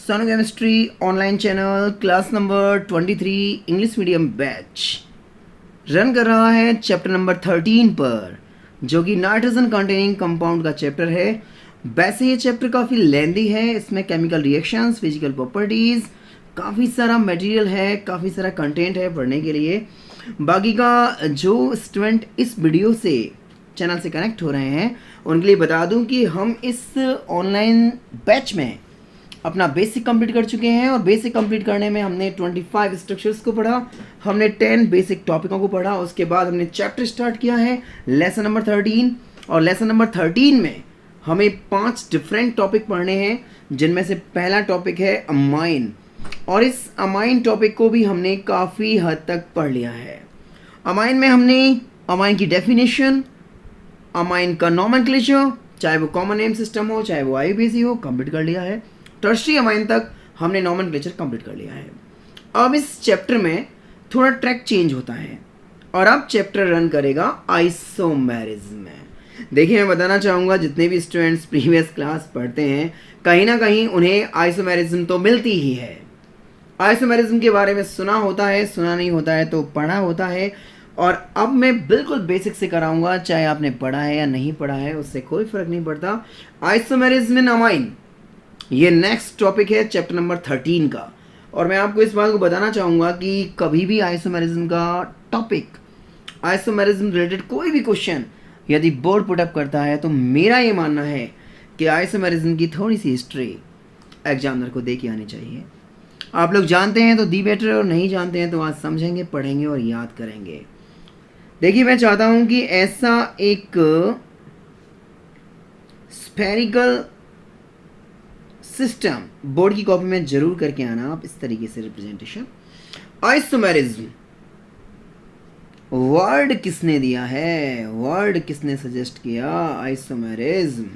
सोनो chemistry online channel class number 23 English medium batch run कर रहा है चैप्टर नंबर 13 पर, जो कि नाइट्रोजन कंटेनिंग कंपाउंड का चैप्टर है। वैसे ये चैप्टर काफ़ी लेंदी है, इसमें केमिकल रिएक्शंस, फिजिकल प्रॉपर्टीज़, काफ़ी सारा मटेरियल है, काफ़ी सारा कंटेंट है पढ़ने के लिए। बाकी का जो स्टूडेंट इस वीडियो से चैनल से कनेक्ट हो रहे हैं उनके लिए बता दूं कि हम इस ऑनलाइन बैच में अपना बेसिक कंप्लीट कर चुके हैं, और बेसिक कंप्लीट करने में हमने 25 स्ट्रक्चर्स को पढ़ा, हमने 10 बेसिक टॉपिकों को पढ़ा। उसके बाद हमने चैप्टर स्टार्ट किया है लेसन नंबर 13, और लेसन नंबर 13 में हमें 5 डिफरेंट टॉपिक पढ़ने हैं, जिनमें से पहला टॉपिक है अमाइन, और इस अमाइन टॉपिक को भी हमने काफ़ी हद तक पढ़ लिया है। अमाइन में हमने अमाइन की डेफिनेशन, अमाइन का नॉमेनक्लेचर, चाहे वो कॉमन नेम सिस्टम हो चाहे वो आईयूपीएसी हो, कंप्लीट कर लिया है। टर्शरी अमाइन तक हमने नॉमेनक्लेचर कंप्लीट कर लिया है। अब इस चैप्टर में थोड़ा ट्रैक चेंज होता है, और अब चैप्टर रन करेगा आइसोमेरिज्म में। देखिए, मैं बताना चाहूँगा जितने भी स्टूडेंट्स प्रीवियस क्लास पढ़ते हैं, कहीं ना कहीं उन्हें आइसोमेरिज्म तो मिलती ही है। आइसोमेरिज्म के बारे में सुना होता है, सुना नहीं होता है तो पढ़ा होता है। और अब मैं बिल्कुल बेसिक से कराऊंगा, चाहे आपने पढ़ा है या नहीं पढ़ा है उससे कोई फर्क नहीं पड़ता। आइसोमेरिज्म इन अमाइन, ये नेक्स्ट टॉपिक है चैप्टर नंबर 13 का। और मैं आपको इस बात को बताना चाहूँगा कि कभी भी आइसोमेरिज्म का टॉपिक, आइसोमेरिज्म रिलेटेड कोई भी क्वेश्चन यदि बोर्ड पुटअप करता है, तो मेरा ये मानना है कि आइसोमेरिज्म की थोड़ी सी हिस्ट्री एग्जामिनर को दे के आनी चाहिए। आप लोग जानते हैं तो दी बेटर, और नहीं जानते हैं तो आज समझेंगे, पढ़ेंगे और याद करेंगे। देखिए, मैं चाहता हूं कि ऐसा एक स्फेरिकल सिस्टम बोर्ड की कॉपी में जरूर करके आना आप, इस तरीके से रिप्रेजेंटेशन। आइसोमेरिज्म वर्ड किसने दिया है, वर्ड किसने सजेस्ट किया? आइसोमेरिज्म,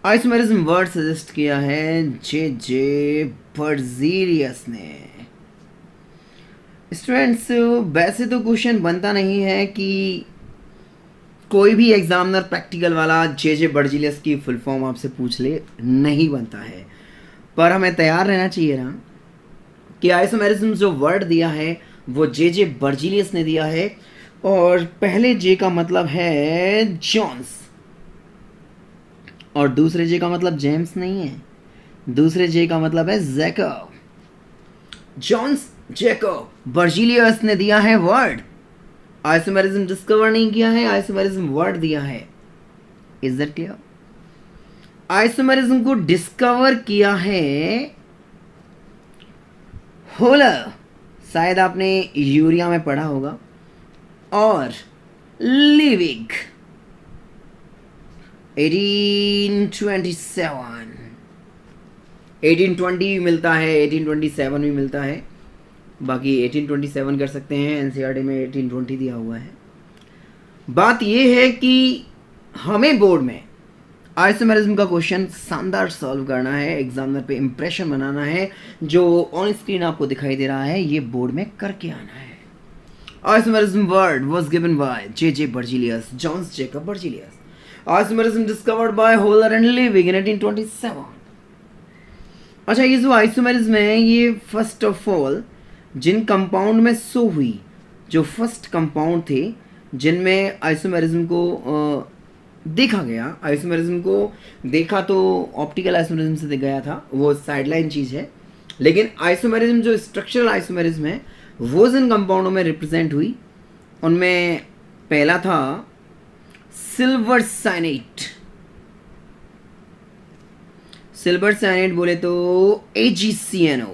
आइसोमेरिज्म वर्ड सजेस्ट किया है जे बर्जीलियस ने। स्टूडेंट्स, वैसे तो क्वेश्चन बनता नहीं है कि कोई भी एग्जामिनर प्रैक्टिकल वाला जे बर्जीलियस की फुल फॉर्म आपसे पूछ ले, नहीं बनता है। पर हमें तैयार रहना चाहिए ना कि आइसोमेरिज्म जो वर्ड दिया है वो जे बर्जीलियस ने दिया है, और पहले जे का मतलब है जॉन्स, और दूसरे जे का मतलब जेम्स नहीं है, दूसरे जे का मतलब है जैकब। जॉन्स जैकब बर्जीलियस ने दिया है वर्ड, आइसोमेरिज्म डिस्कवर नहीं किया है, आइसोमेरिज्म वर्ड दिया है। Is that clear? आइसोमेरिज्म को डिस्कवर किया है होलर, शायद आपने यूरिया में पढ़ा होगा, और लिविग 1827, 1820 भी मिलता है, 1827 भी मिलता है, बाकी 1827 कर सकते हैं, एनसीईआरटी में 1820 दिया हुआ है। बात यह है कि हमें बोर्ड में आइसोमेरिज्म का क्वेश्चन शानदार सॉल्व करना है, एग्जामिनर पे इंप्रेशन बनाना है। जो ऑन स्क्रीन आपको दिखाई दे रहा है ये बोर्ड में करके आना है। Isomerism word was given by J Berzelius, Jons Jacob Berzelius. Isomerism discovered by Wohler and Liebig in 1827। अच्छा, ये जो आइसोमेरिज्म है ये फर्स्ट ऑफ ऑल जिन कंपाउंड में शो हुई, जो फर्स्ट कंपाउंड थे जिनमें आइसोमेरिज्म को देखा गया, आइसोमेरिज्म को देखा तो ऑप्टिकल आइसोमेरिज्म से गया था, वो साइडलाइन चीज़ है। लेकिन आइसोमेरिज्म जो स्ट्रक्चरल आइसोमेरिज्म है वो जिन कंपाउंडों में रिप्रेजेंट हुई, उनमें पहला था सिल्वर साइनेट। सिल्वर साइनेट बोले तो AgCNO,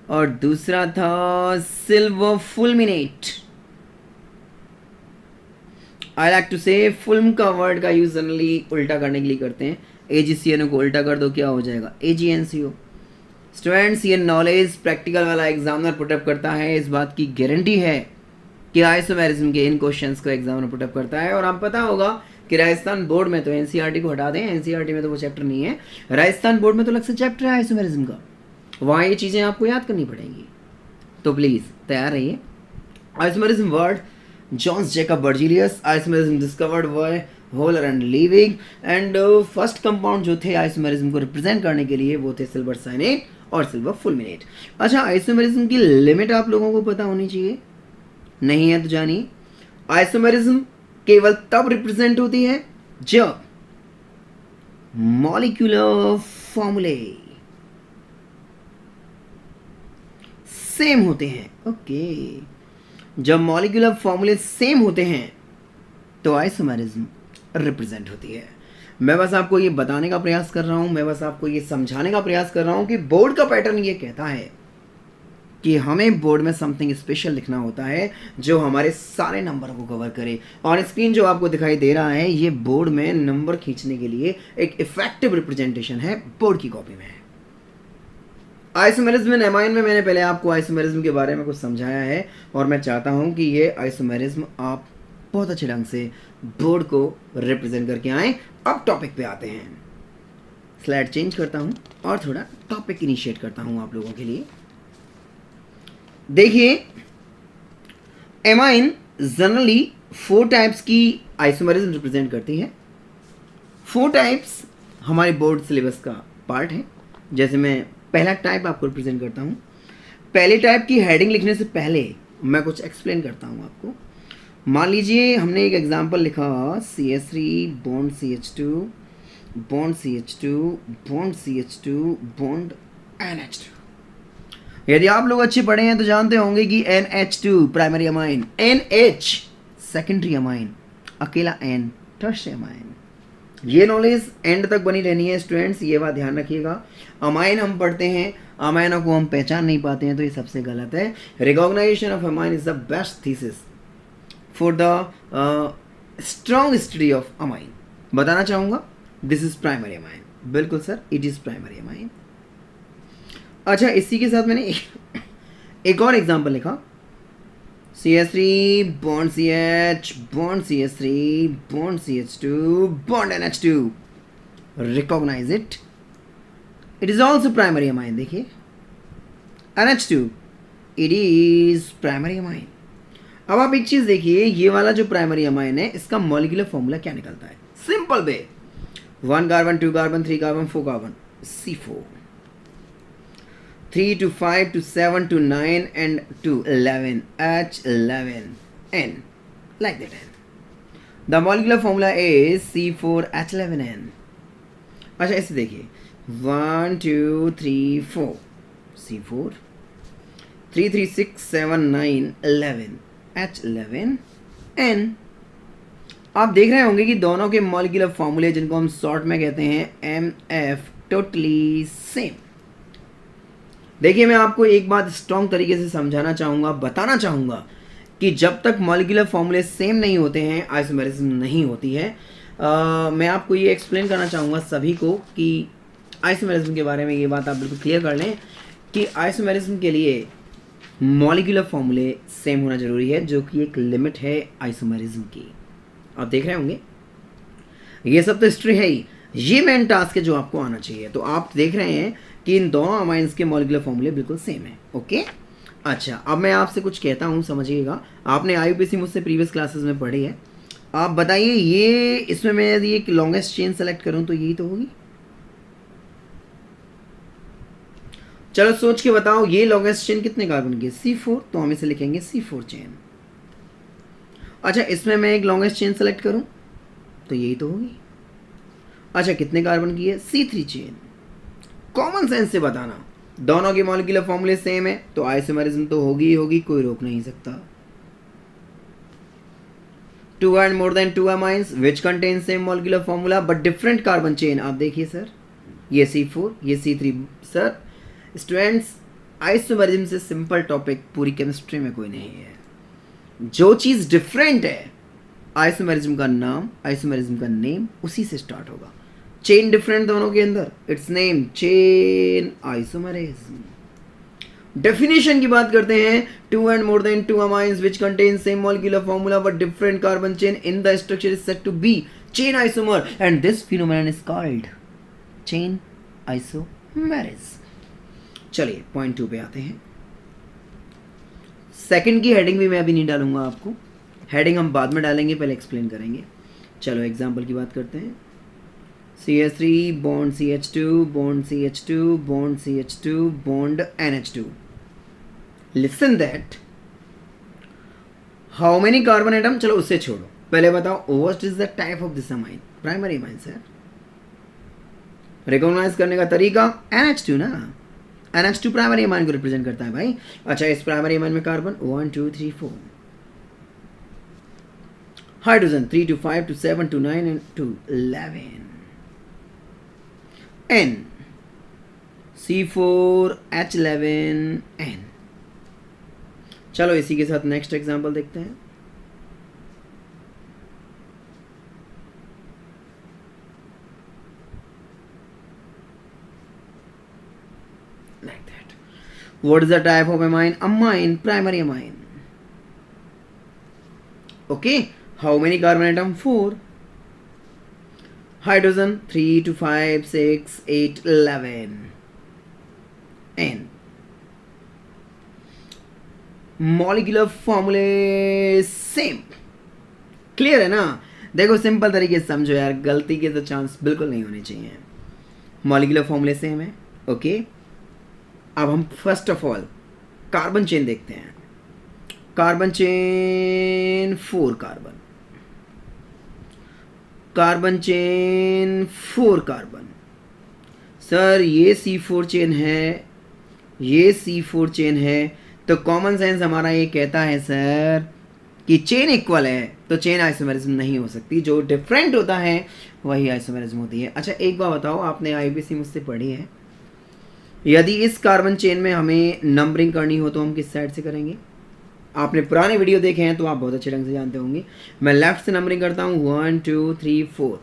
और दूसरा था silver fulminate. I like to से फिल्म का वर्ड का यूज जनरली उल्टा करने के लिए करते हैं। AgCNO को उल्टा कर दो, क्या हो जाएगा? AgNCO। स्टूडेंट्स, ये नॉलेज प्रैक्टिकल वाला एग्जामिनर पुटअप करता है, इस बात की गारंटी है कि आइसोमेरिज्म के इन क्वेश्चंस को एग्जामिनर पुटअप करता है। और आप पता होगा कि राजस्थान बोर्ड में तो एनसीईआरटी को हटा दें, एनसीईआरटी में तो वो चैप्टर नहीं है, राजस्थान बोर्ड में तो अलग से चैप्टर है आइसोमेरिज्म का, वहाँ ये चीज़ें आपको याद करनी पड़ेंगी। तो प्लीज़ तैयार रहिए। Isomerism word Jöns Jacob Berzelius, isomerism discovered by Wohler and Liebig. And first compound जो थे आइसोमेरिज्म को रिप्रेजेंट करने के लिए वो थे सिल्वर साइनेट और सिल्वर फुलमिनेट। अच्छा, आइसोमेरिज्म की लिमिट आप लोगों को पता होनी चाहिए, नहीं है तो जानिए। आइसोमेरिज्म केवल तब रिप्रेजेंट होती है जब मॉलिक्यूलर फॉर्मूले सेम होते हैं। ओके, जब मॉलिक्यूलर फॉर्मूले सेम होते हैं तो आइसोमेरिज्म रिप्रेजेंट होती है। मैं बस आपको ये बताने का प्रयास कर रहा हूं, मैं बस आपको ये समझाने का प्रयास कर रहा हूं कि बोर्ड का पैटर्न ये कहता है कि हमें बोर्ड में समथिंग स्पेशल लिखना होता है जो हमारे सारे नंबर को कवर करे। और स्क्रीन जो आपको दिखाई दे रहा है ये बोर्ड में नंबर खींचने के लिए एक इफेक्टिव रिप्रेजेंटेशन है बोर्ड की कॉपी में। आइसोमेरिज्म इन एमाइन में मैंने पहले आपको आइसोमेरिज्म के बारे में कुछ समझाया है और मैं चाहता हूं कि ये आइसोमेरिज्म आप बहुत अच्छे ढंग से बोर्ड को रिप्रेजेंट करके आए। अब टॉपिक पे आते हैं, स्लाइड चेंज करता हूं और थोड़ा टॉपिक इनिशिएट करता हूं आप लोगों के लिए। देखिए, एमाइन जनरली 4 टाइप्स की आइसोमेरिज्म रिप्रेजेंट करती है। 4 टाइप्स हमारे बोर्ड सिलेबस का पार्ट है। जैसे मैं पहला टाइप आपको रिप्रेजेंट करता हूँ। पहले टाइप की हेडिंग लिखने से पहले मैं कुछ एक्सप्लेन करता हूँ आपको। मान लीजिए हमने एक एग्जांपल लिखा CH3 bond CH2 bond CH2 bond CH2 bond NH2। यदि आप लोग अच्छे पढ़े हैं तो जानते होंगे कि NH2 primary amine, NH secondary amine, अकेला N टर्शियरी अमाइन। ये नॉलेज एंड तक बनी रहनी है स्टूडेंट्स, ये बात ध्यान रखिएगा। अमाइन हम पढ़ते हैं, अमाइनों को हम पहचान नहीं पाते हैं तो ये सबसे गलत है। Recognization of amine is the best thesis for the strong study of amine. बताना चाहूँगा दिस इज प्राइमरी अमाइन। बिल्कुल sir, it is primary amine. अच्छा, इसी के साथ मैंने एक और एग्जाम्पल लिखा CH3 bond CH bond CH3 bond CH2 bond NH2। Recognize it, it is also primary amine. देखिए NH2 it is primary amine. अब आप एक चीज देखिए, ये वाला जो प्राइमरी अमाइन है इसका मॉलिक्यूलर फॉर्मूला क्या निकलता है? Simple way, 1 carbon 2 carbon 3 carbon 4 carbon C4, 3 to 5 to 7 to 9 and to 11 H11N, like that N. The molecular formula is C4H11N. अच्छा, इसे देखिए 1 2 3 4 C4, 3 3 6 7 9 11 H11N। आप देख रहे होंगे कि दोनों के मॉलिक्यूलर फॉर्मूले जिनको हम शॉर्ट में कहते हैं MF टोटली सेम। देखिए, मैं आपको एक बात स्ट्रॉन्ग तरीके से समझाना चाहूँगा, बताना चाहूँगा कि जब तक मॉलिक्यूलर फॉर्मूले सेम नहीं होते हैं आइसोमेरिज्म नहीं होती है। मैं आपको ये एक्सप्लेन करना चाहूँगा सभी को कि आइसोमेरिज्म के बारे में ये बात आप बिल्कुल क्लियर कर लें कि आइसोमेरिज्म के लिए मॉलिक्यूलर फॉर्मूले सेम होना ज़रूरी है, जो कि एक लिमिट है आइसोमेरिज्म की। आप देख रहे होंगे ये सब तो हिस्ट्री है ही, ये मेन टास्क है जो आपको आना चाहिए। तो आप देख रहे हैं कि इन दोनों अमाइंस के मॉलिक्यूलर फॉर्मूले बिल्कुल सेम है। ओके, अच्छा, अब मैं आपसे कुछ कहता हूँ, समझिएगा। आपने IUPAC मुझसे प्रीवियस क्लासेस में पढ़ी है। आप बताइए, ये इसमें मैं यदि एक लॉन्गेस्ट चेन सेलेक्ट करूँ तो यही तो होगी। चलो सोच के बताओ, ये लॉन्गेस्ट चेन कितने कार्बन की है? C4, तो हम इसे लिखेंगे C4 चेन। अच्छा, इसमें मैं एक लॉन्गेस्ट चेन सेलेक्ट करूँ तो यही तो होगी। अच्छा, कितने कार्बन की है? C3 chain. कॉमन सेंस से बताना, दोनों के मॉलिक्यूलर फॉर्मूले सेम है तो आइसोमेरिज्म तो होगी ही होगी, कोई रोक नहीं सकता। 2 and more than 2 amines which contain same molecular formula but different carbon chain। आप देखिए सर, ये C4 ये C3। सर स्टूडेंट्स, आइसोमेरिज्म से सिंपल टॉपिक पूरी केमिस्ट्री में कोई नहीं है। जो चीज़ डिफरेंट है, आइसोमेरिज्म का नाम, आइसोमेरिज्म का नेम उसी से स्टार्ट होगा। चेन डिफरेंट दोनों के अंदर, it's name chain isomerism. Definition की बात करते हैं, 2 and more than 2 amines which contain same molecular formula but different carbon chain in the structure is said to be chain isomer and this phenomenon is called chain isomerism। चलिए point 2 पे आते हैं। Second की heading भी मैं अभी नहीं डालूंगा आपको, हेडिंग हम बाद में डालेंगे, पहले एक्सप्लेन करेंगे। चलो एग्जाम्पल की बात करते हैं. CH3 bond CH2 bond CH2 bond CH2 bond NH2. Listen that. How many carbon atom? चलो उससे छोड़ो, पहले बताओ what is the type of this amine? Primary amine sir. Recognize करने का तरीका NH2 ना. NH2 प्राइमरी अमाइन को रिप्रेजेंट करता है भाई. अच्छा, इस प्राइमरी अमाइन में carbon 1 2 3 4, hydrogen 3 to 5 to 7 to 9 and to 11, N C4H11N. चलो इसी के साथ नेक्स्ट एग्जांपल देखते हैं. Like that. What is the type of amine? Amine, primary amine. Okay. How many carbon atom? 4. Hydrogen 3 to 5 6 8 11, N. Molecular फॉर्मूले same. Clear है ना. देखो सिंपल तरीके से समझो यार, गलती के तो चांस बिल्कुल नहीं होने चाहिए. मॉलिक्यूलर फॉर्मूले सेम है. ओके, अब हम first of all carbon chain देखते हैं. Carbon chain 4 carbon, carbon chain 4 carbon. Sir ये C4 चेन है, ये C4 चेन है, तो कॉमन सेंस हमारा ये कहता है सर कि चेन इक्वल है, तो चेन आइसोमेरिज्म नहीं हो सकती. जो डिफरेंट होता है वही आइसोमेरिज्म होती है. अच्छा एक बात बताओ, आपने IBC मुझसे पढ़ी है, यदि इस कार्बन चेन में हमें नंबरिंग करनी हो तो हम किस साइड से करेंगे? आपने पुराने वीडियो देखे हैं तो आप बहुत अच्छे ढंग से जानते होंगे. मैं लेफ्ट से नंबरिंग करता हूँ 1 2 3 4,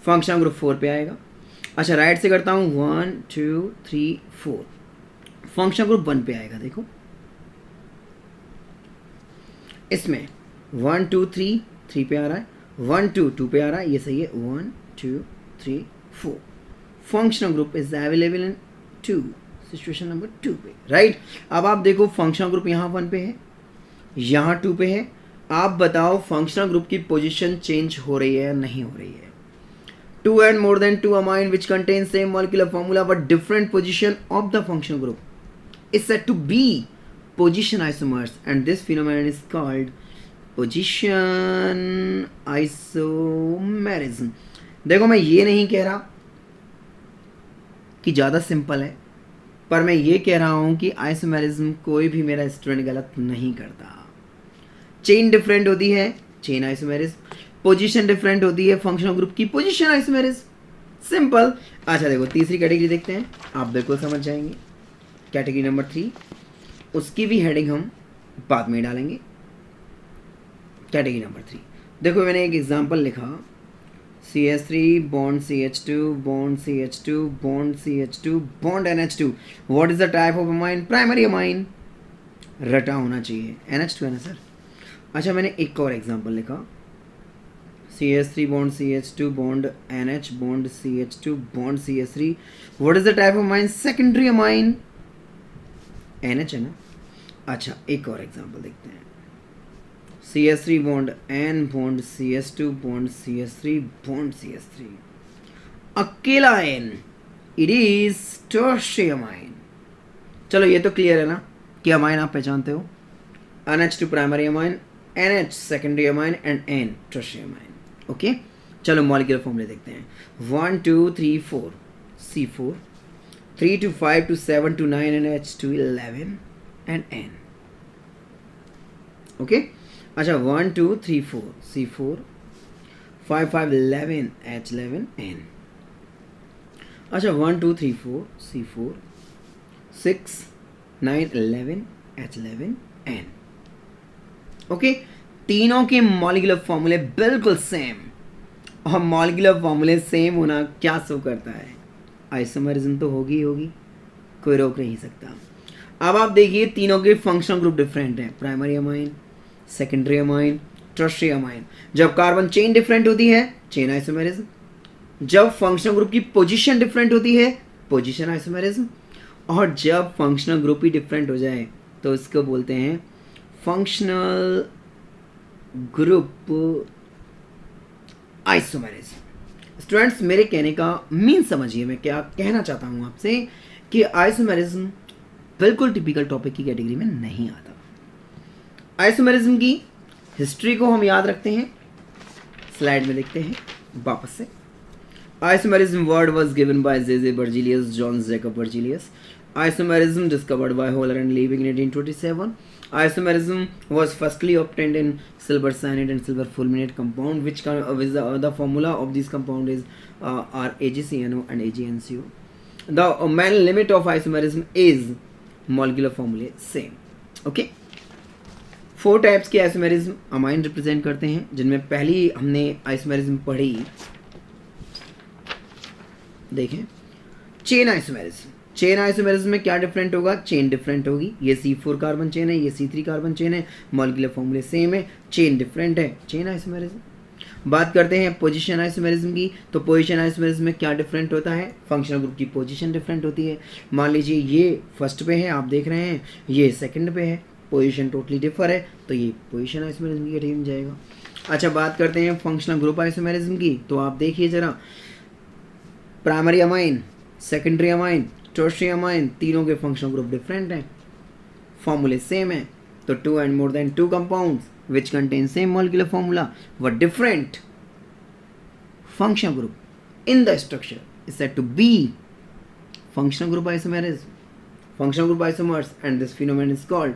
फंक्शन ग्रुप 4 पे आएगा. अच्छा राइट से करता हूँ 1 2 3 4, फंक्शन ग्रुप 1 पे आएगा. देखो इसमें 1 2 3 3 पे आ रहा है, 1 2 2 पे आ रहा है, ये सही है. 1 2 3 4, functional group is available in 2, situation number 2 पे. राइट. अब आप देखो फंक्शनल ग्रुप यहाँ 1 पे है, यहाँ 2 पे है. आप बताओ फंक्शनल ग्रुप की पोजीशन चेंज हो रही है या नहीं हो रही है? 2 and more than 2 amine which contain same molecular formula but different position of the functional group is said to be position isomers, and this phenomenon is called position isomerism. देखो मैं ये नहीं कह रहा कि ज़्यादा सिंपल है, पर मैं ये कह रहा हूँ कि आइसोमेरिज्म कोई भी मेरा स्टूडेंट गलत नहीं करता. चेन डिफरेंट होती है, चेन आइसोमेरिज्म. पोजीशन डिफरेंट होती है, फंक्शनल ग्रुप की पोजीशन आइसोमेरिज्म. सिंपल. अच्छा देखो तीसरी कैटेगरी देखते हैं, आप बिल्कुल समझ जाएंगे. कैटेगरी नंबर 3, उसकी भी हेडिंग हम बाद में डालेंगे. कैटेगरी नंबर 3 देखो, मैंने एक एग्जांपल लिखा, CH3 bond CH2 bond CH2 bond CH2 bond NH2. What is the type of amine? Primary amine. रटा होना चाहिए. NH2 है ना सर. अच्छा मैंने एक और एग्जांपल लिखा, CH3 bond CH2 bond NH bond CH2 bond CH3. What is the type of amine? Secondary amine. NH है ना. अच्छा एक और एग्जांपल देखते हैं, CH3 bond N bond CH2 bond CH3 bond CH3. अकेला N, it is tertiary amine. चलो ये तो क्लियर है ना कि अमाइन आप पहचानते हो. NH2 primary amine, NH secondary amine and N tertiary amine. Okay चलो मॉलिक्यूलर फॉर्मूले देखते हैं. 1 2 3 4 C4, 3 to 5 to 7 to 9 and H2 11 and N. Okay अच्छा 1 2 3 4 C4, 5 5 11 H11 N. अच्छा 1 2 3 4 C4, 6 9 11 H11 N. ओके तीनों के मॉलिक्यूलर फॉर्मूले बिल्कुल सेम, और मॉलिक्यूलर फॉर्मूले सेम होना क्या शो करता है? आइसोमेरिज्म तो होगी ही होगी, कोई रोक नहीं सकता. अब आप देखिए तीनों के फंक्शनल ग्रुप डिफरेंट हैं, primary amine, secondary amine, tertiary amine. जब कार्बन चेन डिफरेंट होती है, चेन आइसोमेरिज्म. जब फंक्शनल ग्रुप की पोजीशन डिफरेंट होती है, पोजीशन आइसोमेरिज्म. और जब फंक्शनल ग्रुप ही डिफरेंट हो जाए तो इसको बोलते हैं फंक्शनल ग्रुप आइसोमेरिज्म। स्टूडेंट्स, मेरे कहने का मीन समझिए, मैं क्या कहना चाहता हूँ आपसे कि आइसोमेरिज्म बिल्कुल टिपिकल टॉपिक की कैटेगरी में नहीं आता। आइसोमेरिज्म की हिस्ट्री को हम याद रखते हैं, स्लाइड में देखते हैं वापस से। Isomerism word was given by J.J. Berzelius, John Jacob Berzelius. Isomerism discovered by Höhler and Liebig in 1827. Isomerism was firstly obtained in silver cyanide and silver fulminate compound, which the formula of these compound is are AgCNO and AgNCO. The main limit of isomerism is molecular formula same. Okay. 4 types के isomerism amine represent करते हैं, जिनमें पहली हमने isomerism पढ़ी, देखें chain isomerism. Chain isomerism में क्या डिफरेंट होगा? चेन डिफरेंट होगी। ये C4 कार्बन चेन है, ये C3 कार्बन चेन है, मॉलिक्यूलर फॉर्मूले सेम है, चेन डिफरेंट है, चेन आइसोमेरिज्म। बात करते हैं पोजीशन आइसोमेरिज्म की, तो पोजीशन आइसोमेरिज्म में क्या डिफरेंट होता है? फंक्शनल ग्रुप की पोजीशन डिफरेंट होती है। मान लीजिए ये फर्स्ट पे है, आप देख रहे हैं, ये सेकंड पे है, पोजीशन टोटली डिफर है, तो ये पोजीशन आइसोमेरिज्म की कैटेगरी में जाएगा। अच्छा, बात करते हैं फंक्शनल ग्रुप आइसोमेरिज्म की, तो आप देखिए जरा, primary amine, secondary amine, tertiary amine, तीनों के फंक्शनल ग्रुप डिफरेंट हैं, फॉर्मूले सेम है, तो 2 and more than 2 compounds which contain same molecular formula but different functional group in the structure is said to be functional group isomerism. Functional group isomers, and this phenomenon is called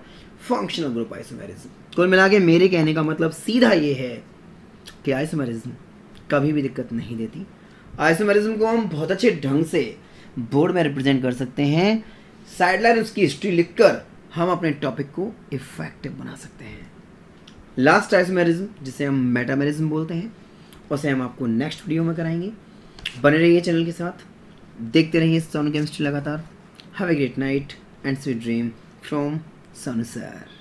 functional group isomerism. कुल मिला के मेरे कहने का मतलब सीधा ये है कि आइसोमेरिज्म कभी भी दिक्कत नहीं देती। आइसोमेरिज्म को हम बहुत अच्छे ढंग से बोर्ड में रिप्रेजेंट कर सकते हैं। साइडलाइन उसकी हिस्ट्री लिखकर हम अपने टॉपिक को इफेक्टिव बना सकते हैं। लास्ट आइसोमेरिज्म, जिसे हम मेटामेरिज्म बोलते हैं, उसे हम आपको नेक्स्ट वीडियो में कराएंगे। बने रहिए चैनल के साथ, देखते रहिए सोनू केमिस्ट्री लगातार। Have a great night and sweet dream from Sonu sir.